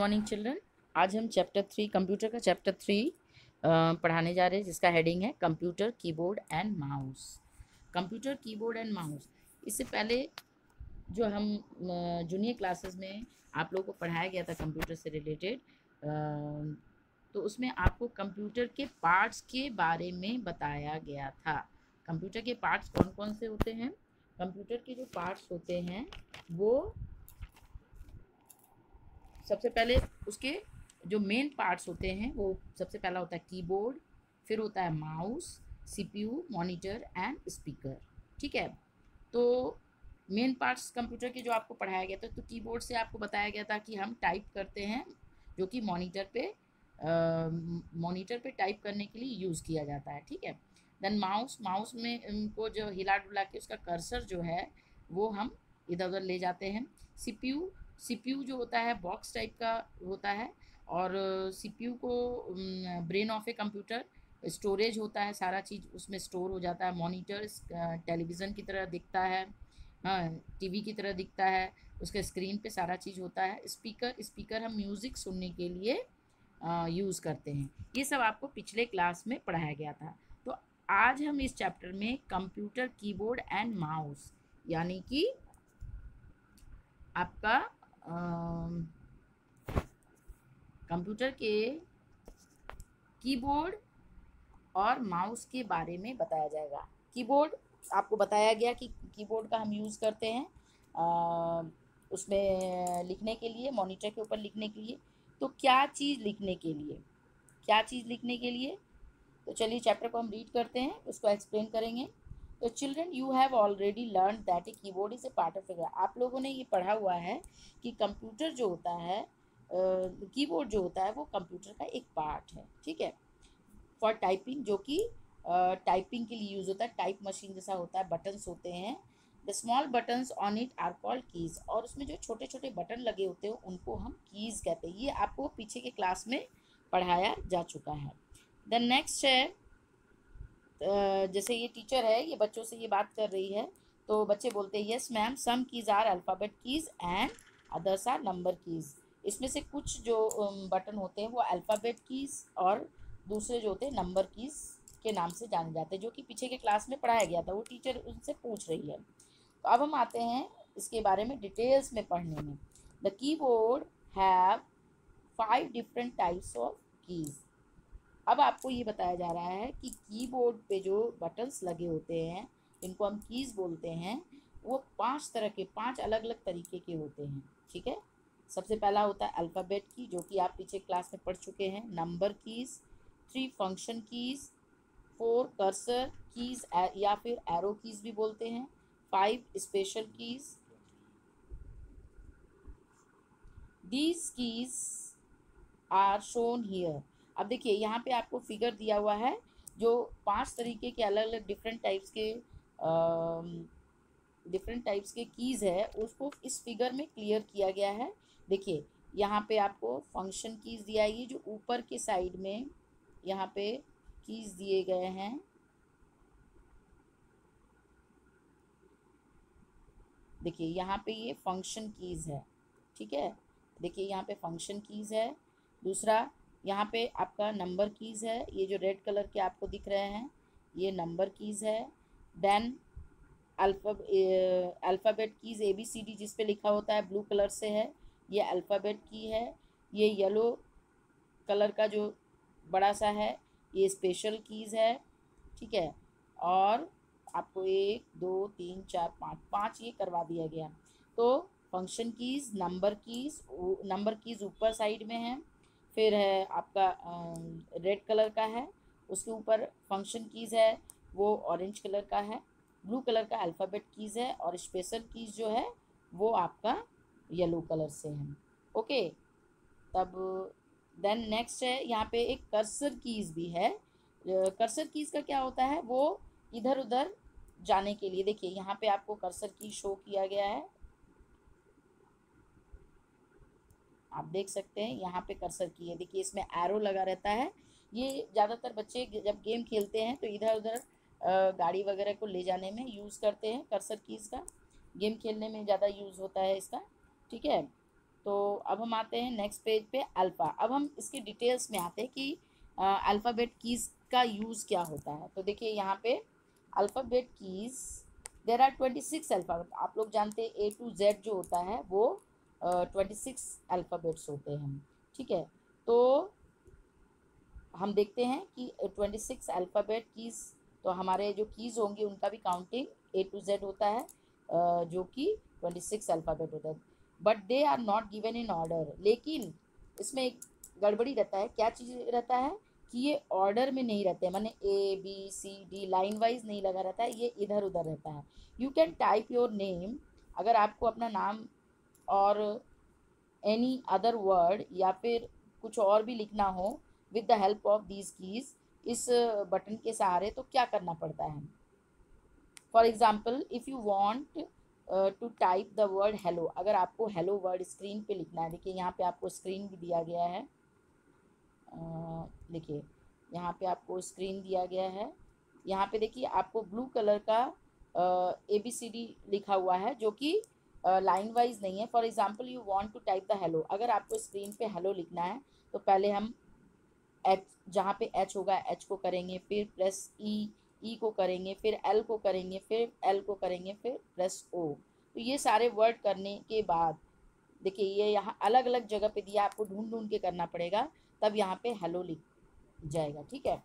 Morning children. आज हम chapter 3 computer का चैप्टर 3 पढ़ाने जा रहे हैं, जिसका हेडिंग है computer keyboard and mouse. Computer keyboard and mouse, इससे पहले जो हम जूनियर क्लासेस में आप लोगों को पढ़ाया गया था कंप्यूटर से रिलेटेड, तो उसमें आपको कंप्यूटर के पार्ट्स के बारे में बताया गया था। कंप्यूटर के पार्ट्स कौन कौन से होते हैं? कंप्यूटर के जो पार्ट्स होते हैं वो सबसे पहले उसके जो मेन पार्ट्स होते हैं वो सबसे पहला होता है कीबोर्ड, फिर होता है mouse, CPU, monitor and speaker. ठीक है, तो मेन पार्ट्स कंप्यूटर के जो आपको पढ़ाया गया था, तो कीबोर्ड से आपको बताया गया था कि हम टाइप करते हैं, जो कि मॉनिटर पे टाइप करने के लिए यूज़ किया जाता है। ठीक है, देन माउस, माउस में उनको जो हिला डुला के उसका कर्सर जो है वो हम इधर उधर ले जाते हैं। सीपीयू, सीपीयू जो होता है बॉक्स टाइप का होता है, और सीपीयू को brain of a computer, storage होता है, सारा चीज़ उसमें स्टोर हो जाता है। मॉनिटर टेलीविज़न की तरह दिखता है, हाँ टीवी की तरह दिखता है, उसके स्क्रीन पे सारा चीज़ होता है। स्पीकर, स्पीकर हम म्यूज़िक सुनने के लिए यूज़ करते हैं। ये सब आपको पिछले क्लास में पढ़ाया गया था। तो आज हम इस चैप्टर में कंप्यूटर कीबोर्ड एंड माउस, यानी कि आपका कंप्यूटर के कीबोर्ड और माउस के बारे में बताया जाएगा। कीबोर्ड आपको बताया गया कि कीबोर्ड का हम यूज़ करते हैं उसमें लिखने के लिए, मॉनिटर के ऊपर लिखने के लिए। तो क्या चीज़ लिखने के लिए, क्या चीज़ लिखने के लिए? तो चलिए चैप्टर को हम रीड करते हैं, उसको एक्सप्लेन करेंगे। तो children, you have already learn that a keyboard is a part of a. आप लोगों ने ये पढ़ा हुआ है कि कंप्यूटर जो होता है, कीबोर्ड जो होता है वो कंप्यूटर का एक पार्ट है। ठीक है, फॉर टाइपिंग, जो कि टाइपिंग के लिए यूज़ होता है, टाइप मशीन जैसा होता है, बटन्स होते हैं। The small buttons on it are called keys, और उसमें जो छोटे छोटे बटन लगे होते हैं उनको हम कीज़ कहते हैं। ये आपको पीछे के क्लास में पढ़ाया जा चुका है। द नेक्स्ट है, जैसे ये टीचर है, ये बच्चों से ये बात कर रही है, तो बच्चे बोलते हैं yes ma'am, some keys are alphabet keys and others are number keys. इसमें से कुछ जो बटन होते हैं वो अल्फ़ाबेट कीज़ और दूसरे जो होते हैं नंबर कीज़ के नाम से जाने जाते हैं, जो कि पीछे के क्लास में पढ़ाया गया था, वो टीचर उनसे पूछ रही है। तो अब हम आते हैं इसके बारे में डिटेल्स में पढ़ने में। The keyboard have 5 different types of keys. अब आपको ये बताया जा रहा है कि कीबोर्ड पे जो बटन्स लगे होते हैं, इनको हम कीज़ बोलते हैं, वो 5 तरह के, 5 अलग अलग तरीके के होते हैं। ठीक है, सबसे पहला होता है अल्फ़ाबेट की, जो कि आप पीछे क्लास में पढ़ चुके हैं। Number keys, 3 function keys, 4 cursor keys या फिर एरो कीज़ भी बोलते हैं, 5 special keys. These keys are shown here. अब देखिए यहाँ पे आपको फिगर दिया हुआ है, जो 5 तरीके के अलग अलग डिफरेंट टाइप्स के कीज़ है, उसको इस फिगर में क्लियर किया गया है। देखिए यहाँ पे आपको फंक्शन कीज़ दिया है, ये जो ऊपर के साइड में यहाँ पे कीज़ दिए गए हैं। देखिए यहाँ पे ये फंक्शन कीज़ है। ठीक है, देखिए यहाँ पे फंक्शन कीज़ है। दूसरा यहाँ पे आपका नंबर कीज़ है, ये जो रेड कलर के आपको दिख रहे हैं ये नंबर कीज़ है। देन अल्फ़ाबेट कीज़ ABCD जिस पे लिखा होता है ब्लू कलर से है, ये अल्फ़ाबेट की है। ये येलो कलर का जो बड़ा सा है ये स्पेशल कीज़ है। ठीक है, और आपको 1 2 3 4 5 5 ये करवा दिया गया। तो फंक्शन कीज़, नंबर कीज़ ऊपर साइड में है, फिर है आपका रेड कलर का है, उसके ऊपर फंक्शन कीज़ है वो ऑरेंज कलर का है, ब्लू कलर का अल्फ़ाबेट कीज़ है, और स्पेशल कीज़ जो है वो आपका येलो कलर से है। ओके, तब देन नेक्स्ट है, यहाँ पे एक कर्सर कीज़ भी है। कर्सर कीज़ का क्या होता है, वो इधर उधर जाने के लिए। देखिए यहाँ पे आपको कर्सर की शो किया गया है, आप देख सकते हैं यहाँ पे कर्सर की है। देखिए इसमें एरो लगा रहता है। ये ज़्यादातर बच्चे जब गेम खेलते हैं तो इधर उधर गाड़ी वगैरह को ले जाने में यूज़ करते हैं कर्सर कीज़ का, गेम खेलने में ज़्यादा यूज़ होता है इसका। ठीक है, तो अब हम आते हैं नेक्स्ट पेज पे अल्फ़ा। अब हम इसके डिटेल्स में आते हैं कि अल्फ़ाबेट कीज़ का यूज़ क्या होता है। तो देखिए यहाँ पे alphabet keys there are 26 alphabet. आप लोग जानते हैं A to Z जो होता है वो 26 अल्फ़ाबेट्स होते हैं, ठीक है। तो हम देखते हैं कि 26 अल्फ़ाबेट कीज़, तो हमारे जो कीज़ होंगी उनका भी काउंटिंग A to Z होता है, जो कि 26 अल्फ़ाबेट होता है। But they are not given in order. लेकिन इसमें एक गड़बड़ी रहता है। क्या चीज़ रहता है कि ये ऑर्डर में नहीं रहते हैं, माने ABCD लाइन वाइज नहीं लगा रहता है, ये इधर उधर रहता है। You can type your name. अगर आपको अपना नाम और एनी अदर वर्ड या फिर कुछ और भी लिखना हो with the help of these keys, इस बटन के सहारे, तो क्या करना पड़ता है। For example if you want to type the word hello, अगर आपको हेलो वर्ड स्क्रीन पे लिखना है, देखिए यहाँ पे आपको स्क्रीन भी दिया गया है, देखिए यहाँ पे आपको स्क्रीन दिया गया है। यहाँ पे देखिए आपको ब्लू कलर का ABCD लिखा हुआ है जो कि लाइन वाइज नहीं है। For example you want to type the hello, अगर आपको स्क्रीन पे हेलो लिखना है तो पहले हम एच, जहाँ पे एच होगा एच को करेंगे, फिर प्रेस ई को करेंगे, फिर एल को करेंगे, फिर एल को करेंगे, फिर प्रेस ओ। तो ये सारे वर्ड करने के बाद देखिए ये यहाँ अलग अलग जगह पे दिया, आपको ढूंढ ढूंढ के करना पड़ेगा, तब यहाँ पे हेलो लिख जाएगा, ठीक है।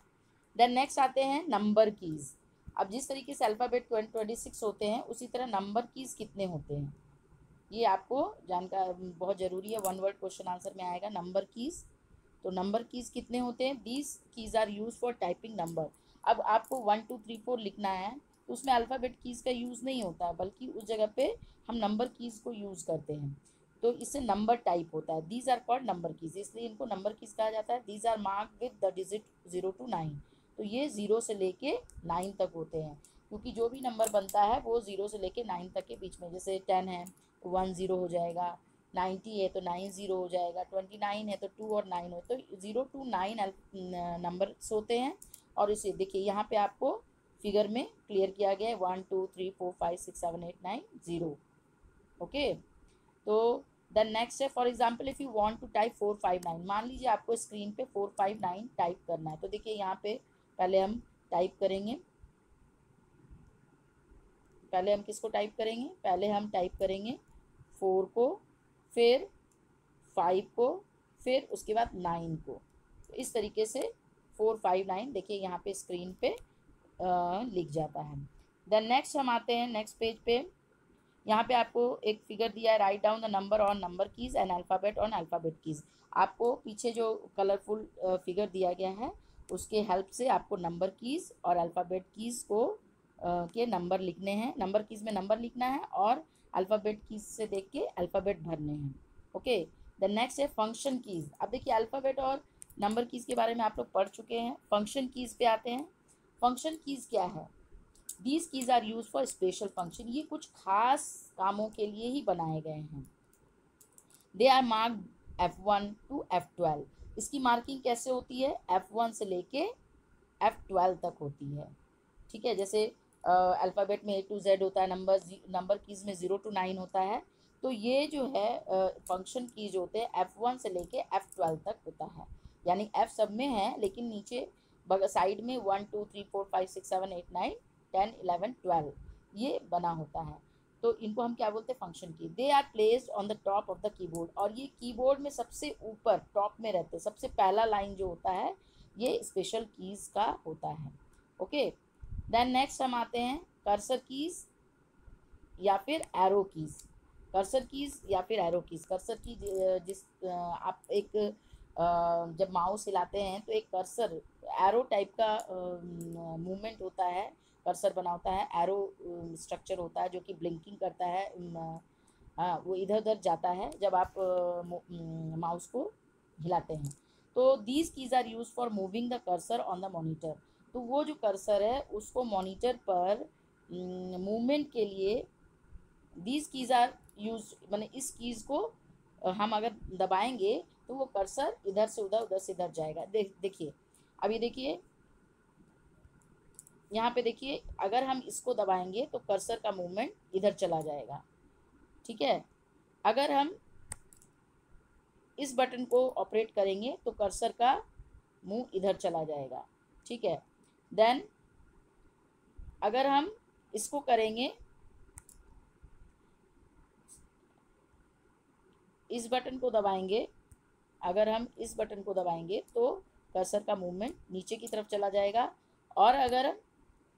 देन नेक्स्ट आते हैं नंबर कीज़। अब जिस तरीके से अल्फ़ाबेट 26 होते हैं उसी तरह नंबर कीज़ कितने होते हैं ये आपको जानकर बहुत ज़रूरी है। वन वर्ड क्वेश्चन आंसर में आएगा नंबर कीज़। तो नंबर कीज़ कितने होते हैं। These keys are use for typing number. अब आपको 1 2 3 4 लिखना है तो उसमें अल्फ़ाबेट कीज़ का यूज़ नहीं होता है, बल्कि उस जगह पे हम नंबर कीज़ को यूज़ करते हैं, तो इससे नंबर टाइप होता है। These are called number keys, इसलिए इनको नंबर कीज़ कहा जाता है। These are mark with the digit 0 to 9। तो ये 0 से लेके 9 तक होते हैं, क्योंकि जो भी नंबर बनता है वो 0 से लेके 9 तक के बीच में, जैसे 10 है तो 1 0 हो जाएगा, 90 है तो 9 0 हो जाएगा, 29 है तो 2 और 9 हो, तो 0 to 9 नंबर होते हैं। और इसे देखिए यहाँ पे आपको फिगर में क्लियर किया गया है 1 2 3 4 5 6 7 8 9 0। ओके, तो द नेक्स्ट है for example if you want to type 459, मान लीजिए आपको स्क्रीन पे 459 टाइप करना है, तो देखिए यहाँ पे पहले हम टाइप करेंगे, पहले हम किसको टाइप करेंगे, पहले हम टाइप करेंगे 4 को, फिर 5 को, फिर उसके बाद 9 को। तो इस तरीके से 459 देखिए यहाँ पे स्क्रीन पे लिख जाता है। देन नेक्स्ट हम आते हैं नेक्स्ट पेज पे। यहाँ पे आपको एक फिगर दिया है, write down the number on number keys and alphabet on alphabet keys. आपको पीछे जो कलरफुल फिगर दिया गया है उसके हेल्प से आपको नंबर कीज़ और अल्फ़ाबेट कीज़ को के नंबर लिखने हैं, नंबर कीज़ में नंबर लिखना है और अल्फ़ाबेट कीज़ से देख के अल्फ़ाबेट भरने हैं। ओके, द नेक्स्ट है फंक्शन कीज़। अब देखिए अल्फ़ाबेट और नंबर कीज़ के बारे में आप लोग पढ़ चुके हैं। फंक्शन कीज़ पे आते हैं। फंक्शन कीज़ क्या है। These keys are use for special function, ये कुछ खास कामों के लिए ही बनाए गए हैं। They are marked F1 to F12। इसकी मार्किंग कैसे होती है, F1 से लेके F12 तक होती है, ठीक है। जैसे अल्फ़ाबेट में A to Z होता है, नंबर कीज़ में 0 to 9 होता है, तो ये जो है फंक्शन कीज होते हैं F1 से लेके F12 तक होता है, यानी F सब में है लेकिन नीचे साइड में 1 2 3 4 5 6 7 8 9 10 11 12 ये बना होता है। तो इनको हम क्या बोलते हैं, फंक्शन की। They are placed on the top of the keyboard, और ये कीबोर्ड में सबसे ऊपर टॉप में रहते हैं, सबसे पहला लाइन जो होता है ये स्पेशल कीज़ का होता है। ओके, देन नेक्स्ट हम आते हैं कर्सर कीज़ या फिर एरो कीज़। कर्सर कीज़ या फिर एरो कीज़। कर्सर की जिस आप एक जब माउस हिलाते हैं तो एक कर्सर एरो टाइप का मूवमेंट होता है, कर्सर बना होता है, एरो स्ट्रक्चर होता है जो कि ब्लिंकिंग करता है, हाँ वो इधर उधर जाता है जब आप माउस को हिलाते हैं। तो these keys are use for moving the cursor on the monitor. तो वो जो कर्सर है उसको मॉनिटर पर मूवमेंट के लिए दीज कीज़ आर यूज, मैंने इस कीज़ को हम अगर दबाएंगे तो वो कर्सर इधर से उधर, उधर से इधर जाएगा। देखिए अभी देखिए यहाँ पे देखिए, अगर हम इसको दबाएंगे तो कर्सर का मूवमेंट इधर चला जाएगा, ठीक है। अगर हम इस बटन को ऑपरेट करेंगे तो कर्सर का मुंह इधर चला जाएगा, ठीक है। देन अगर हम इसको करेंगे, इस बटन को दबाएंगे, अगर हम इस बटन को दबाएंगे तो कर्सर का मूवमेंट नीचे की तरफ चला जाएगा, और अगर हम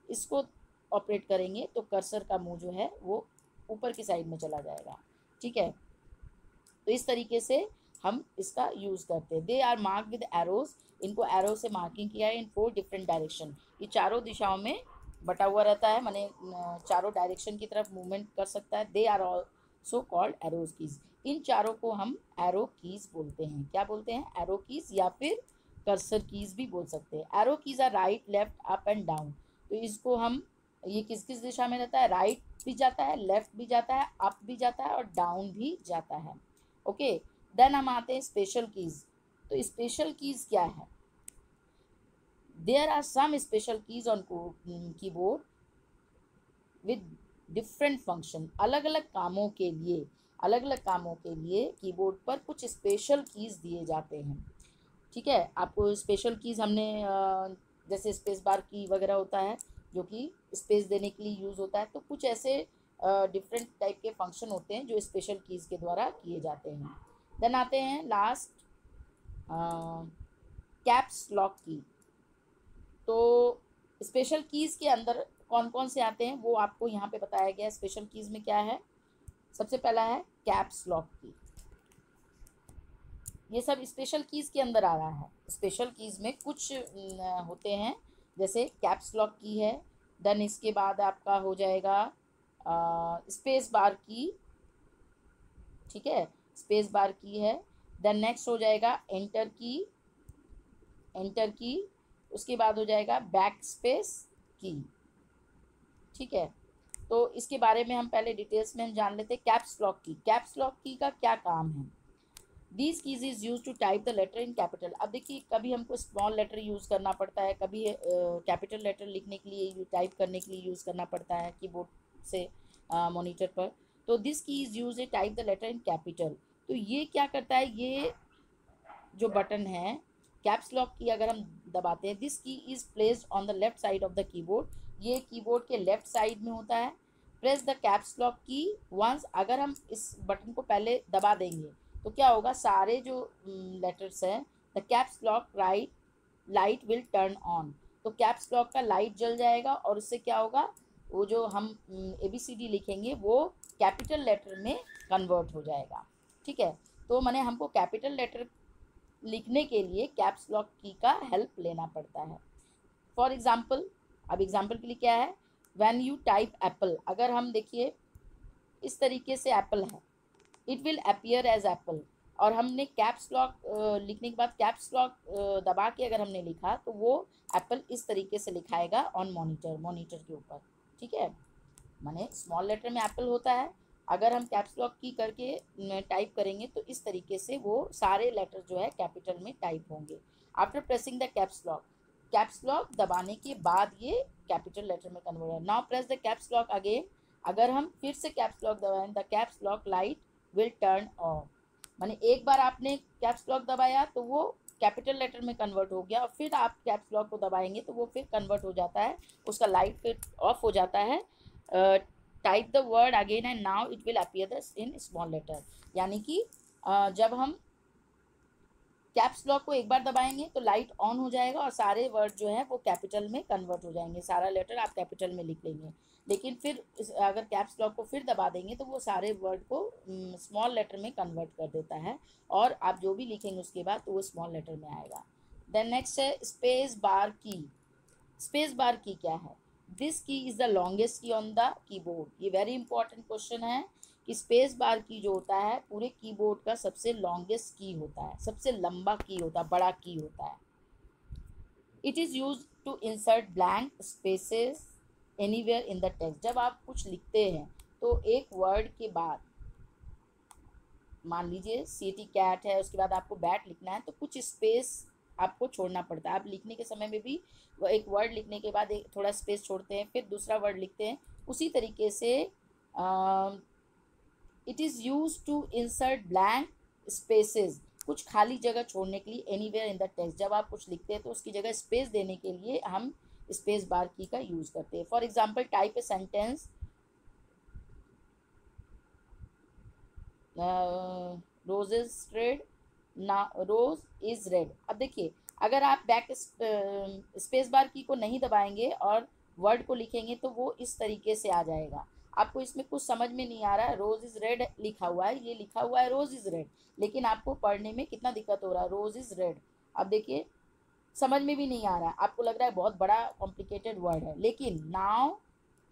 इसको ऑपरेट करेंगे तो कर्सर का मुंह जो है वो ऊपर की साइड में चला जाएगा, ठीक है। तो इस तरीके से हम इसका यूज़ करते हैं। They are mark with arrows, इनको एरो से मार्किंग किया है इन 4 डिफरेंट डायरेक्शन, ये चारों दिशाओं में बटा हुआ रहता है, माने चारों डायरेक्शन की तरफ मूवमेंट कर सकता है। They are also called arrows keys, इन चारों को हम एरो कीज बोलते हैं। क्या बोलते हैं? एरो कीज, या फिर कर्सर कीज भी बोल सकते हैं। Arrow keys are right, left, up and down. तो इसको हम, ये किस किस दिशा में रहता है? राइट भी जाता है, लेफ्ट भी जाता है, अप भी जाता है और डाउन भी जाता है। ओके, देन हम आते हैं स्पेशल कीज। तो स्पेशल कीज क्या है? There are some special keys on keyboard with different function. अलग अलग कामों के लिए, अलग अलग कामों के लिए कीबोर्ड पर कुछ स्पेशल कीज दिए जाते हैं, ठीक है। आपको स्पेशल कीज हमने जैसे स्पेस बार की वगैरह होता है जो कि स्पेस देने के लिए यूज़ होता है, तो कुछ ऐसे डिफरेंट टाइप के फंक्शन होते हैं जो स्पेशल कीज़ के द्वारा किए जाते हैं। देन आते हैं लास्ट कैप्स लॉक की। तो स्पेशल कीज़ के अंदर कौन कौन से आते हैं वो आपको यहाँ पे बताया गया है। स्पेशल कीज़ में क्या है? सबसे पहला है कैप्स लॉक की, ये सब स्पेशल कीज़ के अंदर आ रहा है। स्पेशल कीज़ में कुछ होते हैं, जैसे कैप्स लॉक की है, देन इसके बाद आपका हो जाएगा स्पेस बार की, ठीक है, स्पेस बार की है। देन नेक्स्ट हो जाएगा एंटर की, एंटर की, उसके बाद हो जाएगा बैक स्पेस की, ठीक है। तो इसके बारे में हम पहले डिटेल्स में हम जान लेते हैं। कैप्स लॉक की, कैप्स लॉक की का क्या काम है? These keys is used to type the letter in capital। अब देखिए, कभी हमको स्मॉल लेटर यूज़ करना पड़ता है, कभी कैपिटल लेटर लिखने के लिए, टाइप करने के लिए यूज़ करना पड़ता है कीबोर्ड से मॉनिटर पर। तो this key is use a type the letter in capital. तो ये क्या करता है? ये जो बटन है कैप्स लॉक की, अगर हम दबाते हैं, this key is placed on the left side of the keyboard, ये कीबोर्ड के लेफ्ट साइड में होता है। प्रेस द कैप्स लॉक की वंस, अगर हम इस बटन को पहले दबा देंगे तो क्या होगा? सारे जो लेटर्स हैं, the caps lock right light will turn on, तो कैप्स लॉक का लाइट जल जाएगा और उससे क्या होगा? वो जो हम ABCD लिखेंगे वो कैपिटल लेटर में कन्वर्ट हो जाएगा, ठीक है। तो मैंने हमको कैपिटल लेटर लिखने के लिए कैप्स लॉक की का हेल्प लेना पड़ता है। फॉर एग्जाम्पल, अब एग्जाम्पल के लिए क्या है? व्हेन यू टाइप एप्पल, अगर हम देखिए इस तरीके से एप्पल है, it will appear as apple, और हमने कैप्स लॉक लिखने के बाद कैप्स लॉक दबा के अगर हमने लिखा तो वो एप्पल इस तरीके से लिखाएगा ऑन मॉनिटर, मॉनिटर के ऊपर, ठीक है। माने स्मॉल लेटर में एप्पल होता है, अगर हम कैप्स लॉक की करके टाइप करेंगे तो इस तरीके से वो सारे लेटर जो है कैपिटल में टाइप होंगे। After pressing the caps lock, caps lock दबाने के बाद ये कैपिटल लेटर में कन्वर्ट है। Now press the caps lock again, अगर हम फिर से कैप्स लॉक दबाएं, the caps lock light will turn off. माने एक बार आपने कैप्स लॉक दबाया तो वो कैपिटल लेटर में कन्वर्ट हो गया, और फिर आप कैप्स लॉक को दबाएंगे तो वो फिर कन्वर्ट हो जाता है, उसका लाइट फिर ऑफ हो जाता है। Type the word again and now it will appear in small letter, यानी कि जब हम कैप्स लॉक को एक बार दबाएंगे तो लाइट ऑन हो जाएगा और सारे वर्ड जो है वो कैपिटल में कन्वर्ट हो जाएंगे, सारा लेटर आप कैपिटल में लिख लेंगे। लेकिन फिर अगर कैप्स लॉक को फिर दबा देंगे तो वो सारे वर्ड को स्मॉल लेटर में कन्वर्ट कर देता है, और आप जो भी लिखेंगे उसके बाद तो वो स्मॉल लेटर में आएगा। देन नेक्स्ट है स्पेस बार की। स्पेस बार की क्या है? This key is the longest key on the keyboard. ये वेरी इंपॉर्टेंट क्वेश्चन है कि स्पेस बार की जो होता है पूरे कीबोर्ड का सबसे लॉन्गेस्ट की होता है, सबसे लंबा की होता है, बड़ा की होता है। It is use to insert blank spaces anywhere in the text. जब आप कुछ लिखते हैं तो एक वर्ड के बाद, मान लीजिए सीटी कैट है, उसके बाद आपको बैट लिखना है, तो कुछ स्पेस आपको छोड़ना पड़ता है। आप लिखने के समय में भी एक वर्ड लिखने के बाद एक थोड़ा स्पेस छोड़ते हैं, फिर दूसरा वर्ड लिखते हैं। उसी तरीके से it is use to insert blank spaces कुछ खाली जगह छोड़ने के लिए एनीवेयर इन द टेक्स्ट, जब आप कुछ लिखते हैं तो उसकी जगह स्पेस देने के लिए हम स्पेस बार की का यूज करते हैं। For example type a sentence, rose is red, ना रोज इज रेड। अब देखिए अगर आप बैक स्पेस बार की को नहीं दबाएंगे और वर्ड को लिखेंगे तो वो इस तरीके से आ जाएगा। आपको इसमें कुछ समझ में नहीं आ रहा है, रोज इज रेड लिखा हुआ है, ये लिखा हुआ है रोज इज रेड, लेकिन आपको पढ़ने में कितना दिक्कत हो रहा है, रोज इज रेड। अब देखिए समझ में भी नहीं आ रहा है, आपको लग रहा है बहुत बड़ा कॉम्प्लिकेटेड वर्ड है, लेकिन नाउ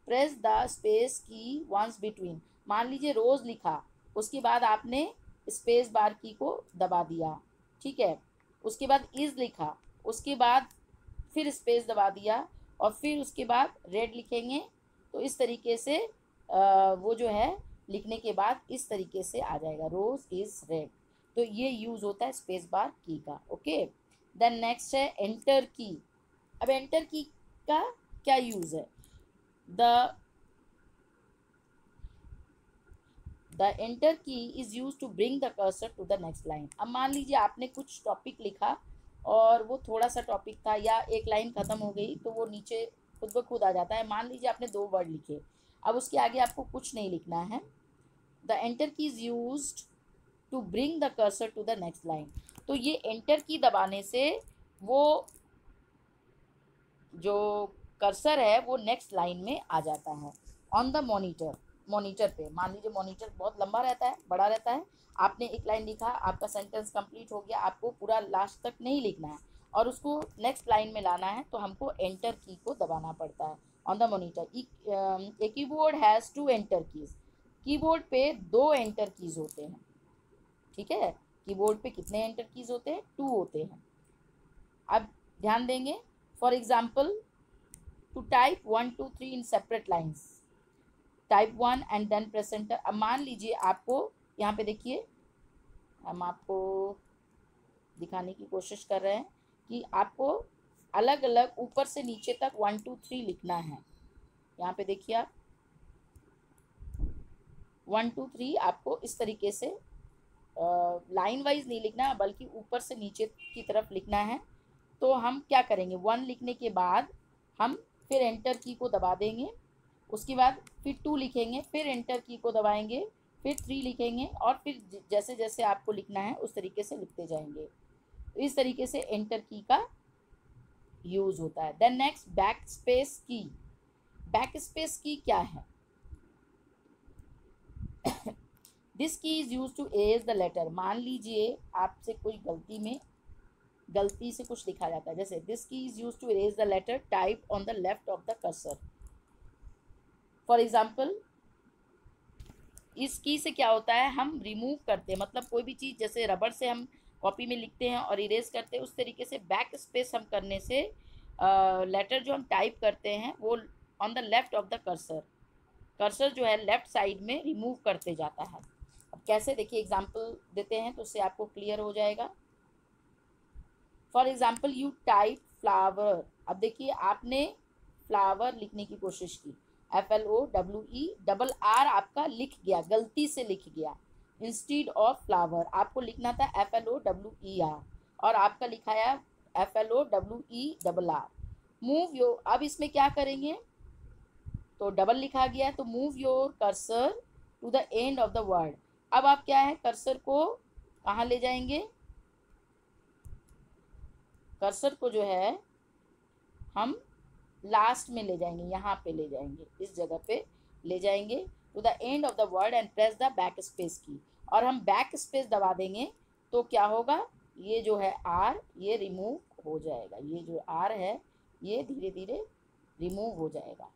प्रेस द स्पेस की वंस बिटवीन। मान लीजिए रोज लिखा, उसके बाद आपने स्पेस बार की को दबा दिया, ठीक है, उसके बाद इज लिखा, उसके बाद फिर स्पेस दबा दिया और फिर उसके बाद रेड लिखेंगे, तो इस तरीके से वो जो है लिखने के बाद इस तरीके से आ जाएगा, रोज इज रेड। तो ये यूज होता है स्पेस बार की का। ओके, देन नेक्स्ट है एंटर की। अब एंटर की का क्या यूज है, the enter key is use to bring the cursor to the next line. अब मान लीजिए आपने कुछ टॉपिक लिखा और वो थोड़ा सा टॉपिक था या एक लाइन खत्म हो गई तो वो नीचे खुद ब खुद आ जाता है। मान लीजिए आपने 2 वर्ड लिखे, अब उसके आगे आपको कुछ नहीं लिखना है, the enter key is used to bring the cursor to the next line. तो ये एंटर की दबाने से वो जो कर्सर है वो नेक्स्ट लाइन में आ जाता है। ऑन द मॉनिटर पे, मान लीजिए मॉनिटर बहुत लंबा रहता है, बड़ा रहता है, आपने एक लाइन लिखा, आपका सेंटेंस कंप्लीट हो गया, आपको पूरा लास्ट तक नहीं लिखना है और उसको नेक्स्ट लाइन में लाना है, तो हमको एंटर की को दबाना पड़ता है। On the monitor a keyboard has 2 enter keys. Keyboard पे 2 एंटर कीज होते हैं, ठीक है, कीबोर्ड पे कितने एंटर कीज होते हैं, 2 होते हैं। अब ध्यान देंगे, for example to type 1 2 3 in separate lines, type 1 and then press enter. अब मान लीजिए आपको यहाँ पे देखिए, हम आपको दिखाने की कोशिश कर रहे हैं कि आपको अलग अलग ऊपर से नीचे तक 1 2 3 लिखना है। यहाँ पे देखिए आप 1 2 3 आपको इस तरीके से लाइन वाइज नहीं लिखना है बल्कि ऊपर से नीचे की तरफ लिखना है। तो हम क्या करेंगे, 1 लिखने के बाद हम फिर एंटर की को दबा देंगे, उसके बाद फिर 2 लिखेंगे, फिर एंटर की को दबाएंगे, फिर 3 लिखेंगे और फिर जैसे जैसे आपको लिखना है उस तरीके से लिखते जाएंगे। तो इस तरीके से एंटर की का यूज होता है। Then next back space key. Back space key क्या है, this key is use to erase the letter. मान लीजिए आपसे कोई गलती से कुछ लिखा जाता है, जैसे this key is use to erase the letter type on the left of the cursor. For example इस की से क्या होता है, हम रिमूव करते हैं, मतलब कोई भी चीज़ जैसे रबड़ से हम कॉपी में लिखते हैं और इरेज करते हैं, उस तरीके से बैक स्पेस हम करने से लेटर जो हम टाइप करते हैं वो on the left of the cursor जो है लेफ्ट साइड में रिमूव करते जाता है। अब कैसे, देखिए एग्जाम्पल देते हैं तो उससे आपको क्लियर हो जाएगा। For example you type flower. अब देखिए आपने फ्लावर लिखने की कोशिश की, FLOWE, डबल R आपका लिख गया, गलती से लिख गया, इंस्टीड ऑफ फ्लावर आपको लिखना था FLOWER और आपका लिखा है FLOWERR। मूव योर, अब इसमें क्या करेंगे, तो डबल लिखा गया है तो move your cursor to the end of the word. अब आप क्या है, कर्सर को कहाँ ले जाएंगे, कर्सर को जो है हम लास्ट में ले जाएंगे, यहाँ पे ले जाएंगे, इस जगह पे ले जाएंगे to the end of the word and press the back space key, और हम बैक स्पेस दबा देंगे तो क्या होगा, ये जो है R ये रिमूव हो जाएगा, ये जो R है ये धीरे धीरे रिमूव हो जाएगा।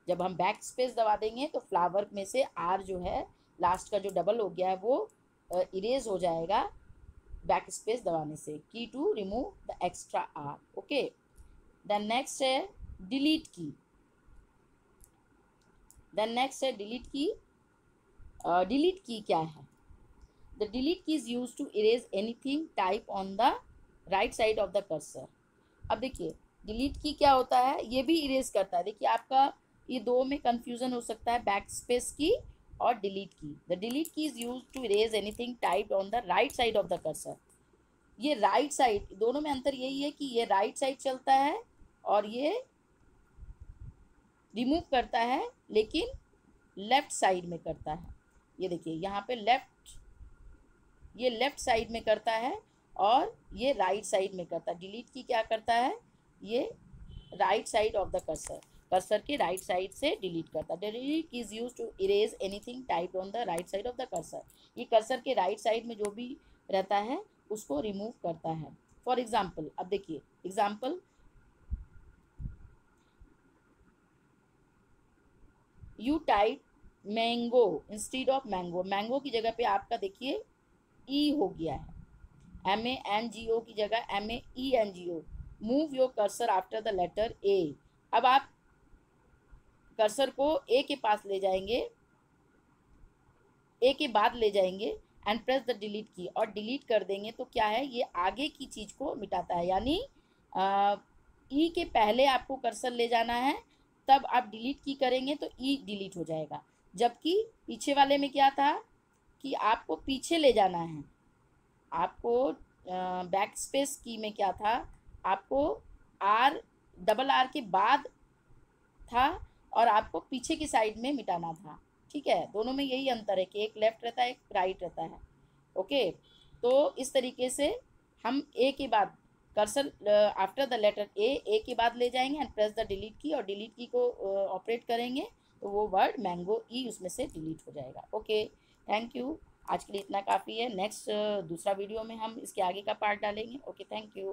जब हम बैक स्पेस दबा देंगे तो फ्लावर में से R जो है लास्ट का जो डबल हो गया है वो इरेज हो जाएगा बैक स्पेस दबाने से, key to remove the extra R। Okay, then next है डिलीट की। देन नेक्स्ट है डिलीट की। डिलीट की क्या है, the delete key is use to erase anything type on the right side of the cursor. अब देखिए delete key क्या होता है, ये भी इरेज करता है। देखिए आपका ये दो में कंफ्यूजन हो सकता है, बैक स्पेस की और delete key. The delete key is use to erase anything type on the right side of the cursor. ये राइट साइड, दोनों में अंतर यही है कि ये राइट साइड चलता है और ये रिमूव करता है लेकिन लेफ्ट साइड में करता है। ये देखिए यहाँ पे ये लेफ्ट साइड में करता है और ये राइट साइड में करता है। डिलीट की क्या करता है, ये right side of the cursor, cursor के राइट साइड से डिलीट करता है। Delete is use to erase anything typed on the right side of the cursor. ये कर्सर के राइट साइड में जो भी रहता है उसको रिमूव करता है। फॉर एग्जाम्पल, अब देखिए example, you type mango instead of mango, mango की जगह पे आपका देखिए ई हो गया है, MANGO की जगह MENGO। Move your cursor after the letter A. अब आप कर्सर को ए के पास ले जाएंगे, ए के बाद ले जाएंगे एंड प्रेस द डिलीट की, और डिलीट कर देंगे तो क्या है, ये आगे की चीज को मिटाता है। यानी ई के पहले आपको कर्सर ले जाना है, तब आप डिलीट की करेंगे तो ई डिलीट हो जाएगा। जबकि पीछे वाले में क्या था कि आपको पीछे ले जाना है, आपको बैक स्पेस की में क्या था, आपको डबल आर के बाद था और आपको पीछे की साइड में मिटाना था। ठीक है, दोनों में यही अंतर है कि एक लेफ्ट रहता है, एक राइट रहता है। ओके, तो इस तरीके से हम ए के बाद cursor after the letter A के बाद ले जाएंगे एंड प्रेस द डिलीट की, और डिलीट की को ऑपरेट करेंगे तो वो वर्ड मैंगो ई उसमें से डिलीट हो जाएगा। ओके, थैंक यू, आज के लिए इतना काफ़ी है। नेक्स्ट दूसरा वीडियो में हम इसके आगे का पार्ट डालेंगे। Okay, thank you.